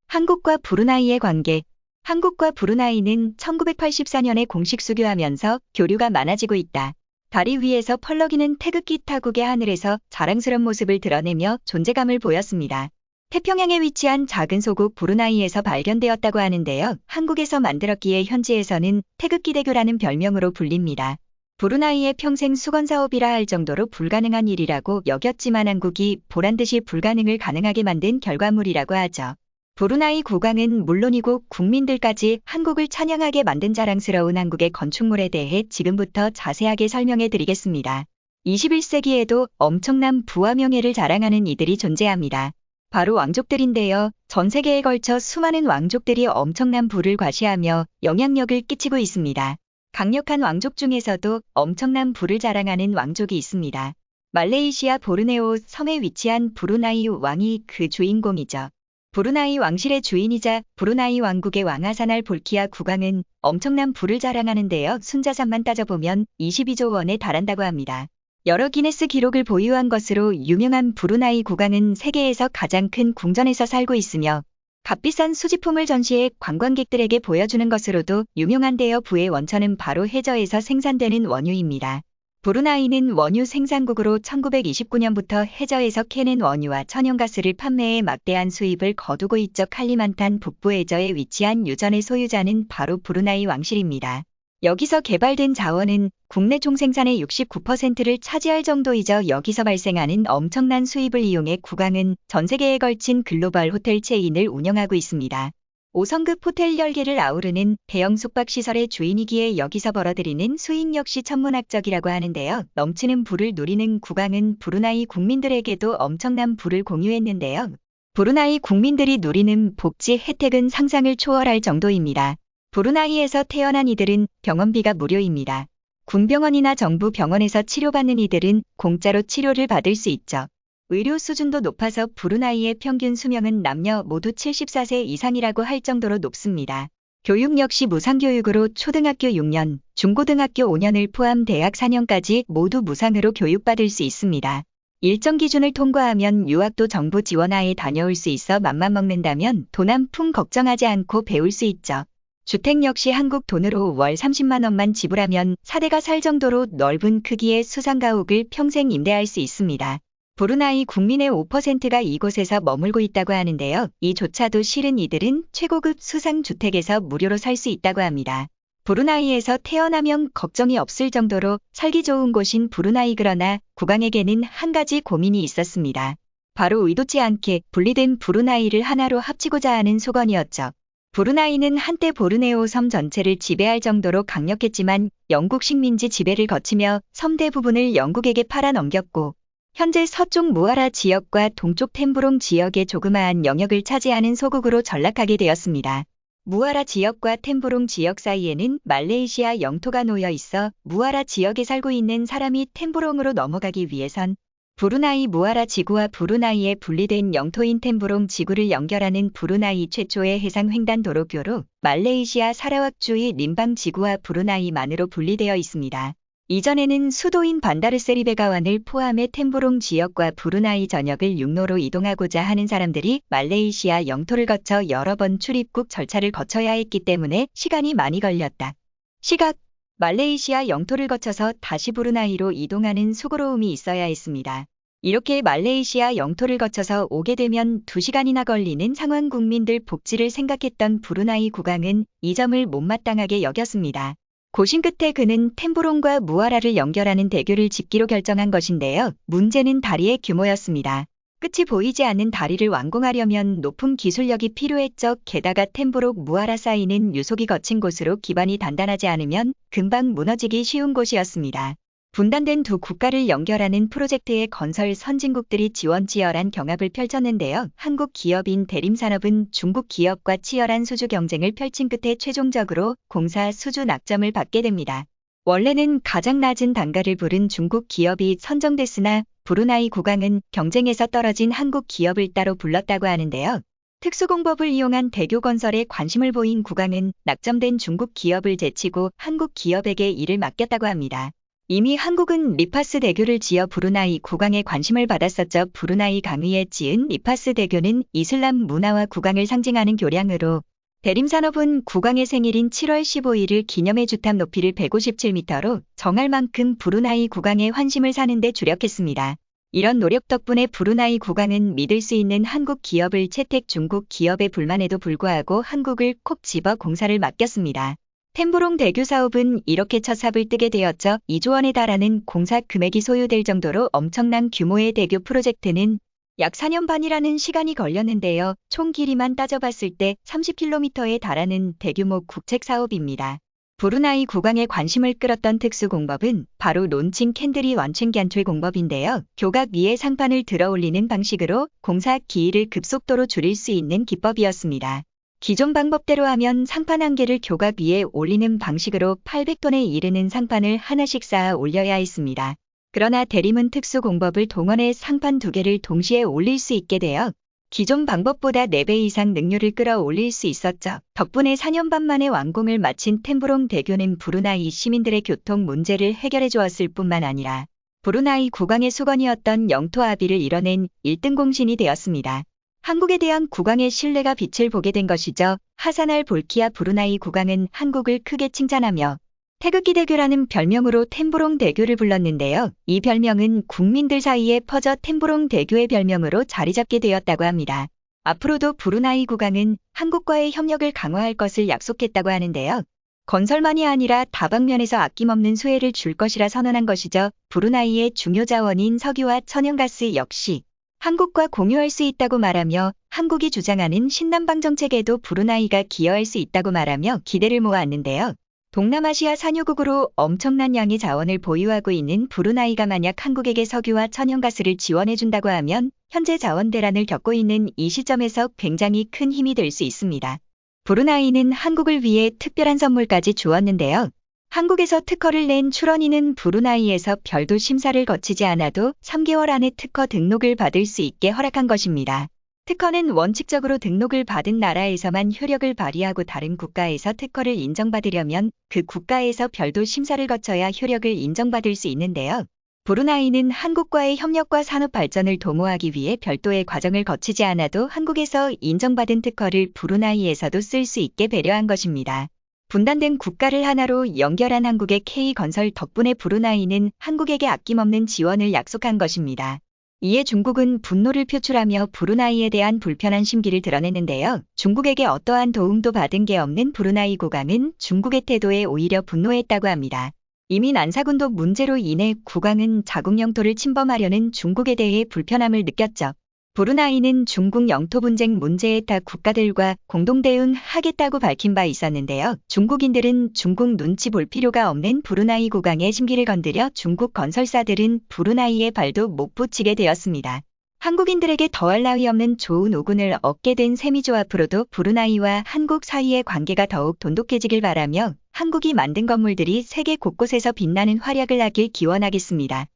한국과 브루나이의 관계. 한국과 브루나이는 1984년에 공식 수교하면서 교류가 많아지고 있다. 다리 위에서 펄럭이는 태극기 타국의 하늘에서 자랑스런 모습을 드러내며 존재감을 보였습니다. 태평양에 위치한 작은 소국 브루나이에서 발견되었다고 하는데요. 한국에서 만들었기에 현지에서는 태극기 대교라는 별명으로 불립니다. 브루나이의 평생 수건사업이라 할 정도로 불가능한 일이라고 여겼지만 한국이 보란듯이 불가능을 가능하게 만든 결과물이라고 하죠. 브루나이 국왕은 물론이고 국민들까지 한국을 찬양하게 만든 자랑스러운 한국의 건축물에 대해 지금부터 자세하게 설명해 드리겠습니다. 21세기에도 엄청난 부와 명예를 자랑하는 이들이 존재합니다. 바로 왕족들인데요. 전 세계에 걸쳐 수많은 왕족들이 엄청난 부를 과시하며 영향력을 끼치고 있습니다. 강력한 왕족 중에서도 엄청난 부를 자랑하는 왕족이 있습니다. 말레이시아 보르네오 섬에 위치한 브루나이 왕이 그 주인공이죠. 브루나이 왕실의 주인이자 브루나이 왕국의 왕하사날 볼키아 국왕은 엄청난 부를 자랑하는데요. 순자산만 따져보면 22조 원에 달한다고 합니다. 여러 기네스 기록을 보유한 것으로 유명한 브루나이 국왕은 세계에서 가장 큰 궁전에서 살고 있으며 값비싼 수집품을 전시해 관광객들에게 보여주는 것으로도 유명한데요. 부의 원천은 바로 해저에서 생산되는 원유입니다. 브루나이는 원유 생산국으로 1929년부터 해저에서 캐낸 원유와 천연가스를 판매해 막대한 수입을 거두고 있죠. 칼리만탄 북부 해저에 위치한 유전의 소유자는 바로 브루나이 왕실입니다. 여기서 개발된 자원은 국내 총생산의 69%를 차지할 정도이죠. 여기서 발생하는 엄청난 수입을 이용해 국왕은 전 세계에 걸친 글로벌 호텔 체인을 운영하고 있습니다. 5성급 호텔 10개를 아우르는 대형 숙박시설의 주인이기에 여기서 벌어들이는 수익 역시 천문학적이라고 하는데요. 넘치는 부를 누리는 국왕은 브루나이 국민들에게도 엄청난 부를 공유했는데요. 브루나이 국민들이 누리는 복지 혜택은 상상을 초월할 정도입니다. 브루나이에서 태어난 이들은 병원비가 무료입니다. 군병원이나 정부 병원에서 치료받는 이들은 공짜로 치료를 받을 수 있죠. 의료 수준도 높아서 브루나이의 평균 수명은 남녀 모두 74세 이상이라고 할 정도로 높습니다. 교육 역시 무상교육으로 초등학교 6년, 중고등학교 5년을 포함 대학 4년까지 모두 무상으로 교육받을 수 있습니다. 일정 기준을 통과하면 유학도 정부 지원하에 다녀올 수 있어 맘만 먹는다면 돈 한 푼 걱정하지 않고 배울 수 있죠. 주택 역시 한국 돈으로 월 30만 원만 지불하면 4대가 살 정도로 넓은 크기의 수상가옥을 평생 임대할 수 있습니다. 브루나이 국민의 5%가 이곳에서 머물고 있다고 하는데요. 이조차도 실은 이들은 최고급 수상주택에서 무료로 살 수 있다고 합니다. 브루나이에서 태어나면 걱정이 없을 정도로 살기 좋은 곳인 브루나이. 그러나 국왕에게는 한 가지 고민이 있었습니다. 바로 의도치 않게 분리된 브루나이를 하나로 합치고자 하는 소건이었죠. 브루나이는 한때 보르네오 섬 전체를 지배할 정도로 강력했지만 영국 식민지 지배를 거치며 섬 대부분을 영국에게 팔아넘겼고 현재 서쪽 무아라 지역과 동쪽 템브롱 지역의 조그마한 영역을 차지하는 소국으로 전락하게 되었습니다. 무아라 지역과 템브롱 지역 사이에는 말레이시아 영토가 놓여 있어 무아라 지역에 살고 있는 사람이 템브롱으로 넘어가기 위해선 브루나이 무아라 지구와 브루나이의 분리된 영토인 템브롱 지구를 연결하는 브루나이 최초의 해상 횡단 도로교로 말레이시아 사라왁주의 림방 지구와 브루나이만으로 분리되어 있습니다. 이전에는 수도인 반다르세리베가완을 포함해 템브롱 지역과 브루나이 전역을 육로로 이동하고자 하는 사람들이 말레이시아 영토를 거쳐 여러 번 출입국 절차를 거쳐야 했기 때문에 시간이 많이 걸렸다. 시각 말레이시아 영토를 거쳐서 다시 브루나이로 이동하는 수고로움이 있어야 했습니다. 이렇게 말레이시아 영토를 거쳐서 오게 되면 2시간이나 걸리는 상황. 국민들 복지를 생각했던 브루나이 국왕은 이 점을 못마땅하게 여겼습니다. 고심 끝에 그는 템브롱과 무아라를 연결하는 대교를 짓기로 결정한 것인데요. 문제는 다리의 규모였습니다. 끝이 보이지 않는 다리를 완공하려면 높은 기술력이 필요했죠. 게다가 템브록 무아라 사이는 유속이 거친 곳으로 기반이 단단하지 않으면 금방 무너지기 쉬운 곳이었습니다. 분단된 두 국가를 연결하는 프로젝트의 건설 선진국들이 지원치열한 경합을 펼쳤는데요. 한국 기업인 대림산업은 중국 기업과 치열한 수주 경쟁을 펼친 끝에 최종적으로 공사 수주 낙점을 받게 됩니다. 원래는 가장 낮은 단가를 부른 중국 기업이 선정됐으나 브루나이 국왕은 경쟁에서 떨어진 한국 기업을 따로 불렀다고 하는데요. 특수공법을 이용한 대교 건설에 관심을 보인 국왕은 낙점된 중국 기업을 제치고 한국 기업에게 일을 맡겼다고 합니다. 이미 한국은 리파스 대교를 지어 브루나이 국왕의 관심을 받았었죠. 브루나이 강위에 지은 리파스 대교는 이슬람 문화와 국왕을 상징하는 교량으로 대림산업은 국왕의 생일인 7월 15일을 기념해 주탑 높이를 157m로 정할 만큼 브루나이 국왕의 환심을 사는 데 주력했습니다. 이런 노력 덕분에 브루나이 국왕은 믿을 수 있는 한국 기업을 채택 중국 기업의 불만에도 불구하고 한국을 콕 집어 공사를 맡겼습니다. 템브롱 대교 사업은 이렇게 첫 삽을 뜨게 되었죠. 2조 원에 달하는 공사 금액이 소요될 정도로 엄청난 규모의 대교 프로젝트는 약 4년 반이라는 시간이 걸렸는데요. 총 길이만 따져봤을 때 30km에 달하는 대규모 국책 사업입니다. 브루나이 국왕의 관심을 끌었던 특수공법은 바로 론칭 캔들이 완충 간출 공법인데요. 교각 위에 상판을 들어 올리는 방식으로 공사 기일을 급속도로 줄일 수 있는 기법이었습니다. 기존 방법대로 하면 상판 한 개를 교각 위에 올리는 방식으로 800톤에 이르는 상판을 하나씩 쌓아 올려야 했습니다. 그러나 대림은 특수공법을 동원해 상판 2개를 동시에 올릴 수 있게 되어 기존 방법보다 4배 이상 능률을 끌어올릴 수 있었죠. 덕분에 4년 반 만에 완공을 마친 템브롱 대교는 브루나이 시민들의 교통 문제를 해결해 주었을 뿐만 아니라 브루나이 국왕의 수건이었던 영토 아비를 이뤄낸 1등 공신이 되었습니다. 한국에 대한 국왕의 신뢰가 빛을 보게 된 것이죠. 하산 볼키아 브루나이 국왕은 한국을 크게 칭찬하며 태극기 대교라는 별명으로 템브롱 대교를 불렀는데요. 이 별명은 국민들 사이에 퍼져 템브롱 대교의 별명으로 자리 잡게 되었다고 합니다. 앞으로도 브루나이 국왕은 한국과의 협력을 강화할 것을 약속했다고 하는데요. 건설만이 아니라 다방면에서 아낌없는 수혜를 줄 것이라 선언한 것이죠. 브루나이의 중요 자원인 석유와 천연가스 역시 한국과 공유할 수 있다고 말하며 한국이 주장하는 신남방 정책에도 브루나이가 기여할 수 있다고 말하며 기대를 모았는데요. 동남아시아 산유국으로 엄청난 양의 자원을 보유하고 있는 브루나이가 만약 한국에게 석유와 천연가스를 지원해준다고 하면 현재 자원 대란을 겪고 있는 이 시점에서 굉장히 큰 힘이 될 수 있습니다. 브루나이는 한국을 위해 특별한 선물까지 주었는데요. 한국에서 특허를 낸 출원인은 브루나이에서 별도 심사를 거치지 않아도 3개월 안에 특허 등록을 받을 수 있게 허락한 것입니다. 특허는 원칙적으로 등록을 받은 나라에서만 효력을 발휘하고 다른 국가에서 특허를 인정받으려면 그 국가에서 별도 심사를 거쳐야 효력을 인정받을 수 있는데요. 브루나이는 한국과의 협력과 산업 발전을 도모하기 위해 별도의 과정을 거치지 않아도 한국에서 인정받은 특허를 브루나이에서도 쓸 수 있게 배려한 것입니다. 분단된 국가를 하나로 연결한 한국의 K건설 덕분에 브루나이는 한국에게 아낌없는 지원을 약속한 것입니다. 이에 중국은 분노를 표출하며 브루나이에 대한 불편한 심기를 드러냈는데요. 중국에게 어떠한 도움도 받은 게 없는 브루나이 국왕은 중국의 태도에 오히려 분노했다고 합니다. 이미 난사군도 문제로 인해 국왕은 자국 영토를 침범하려는 중국에 대해 불편함을 느꼈죠. 브루나이는 중국 영토 분쟁 문제에 타 국가들과 공동 대응하겠다고 밝힌 바 있었는데요. 중국인들은 중국 눈치 볼 필요가 없는 브루나이 국왕의 심기를 건드려 중국 건설사들은 브루나이에 발도 못 붙이게 되었습니다. 한국인들에게 더할 나위 없는 좋은 오군을 얻게 된 셈이죠. 앞으로도 브루나이와 한국 사이의 관계가 더욱 돈독해지길 바라며 한국이 만든 건물들이 세계 곳곳에서 빛나는 활약을 하길 기원하겠습니다.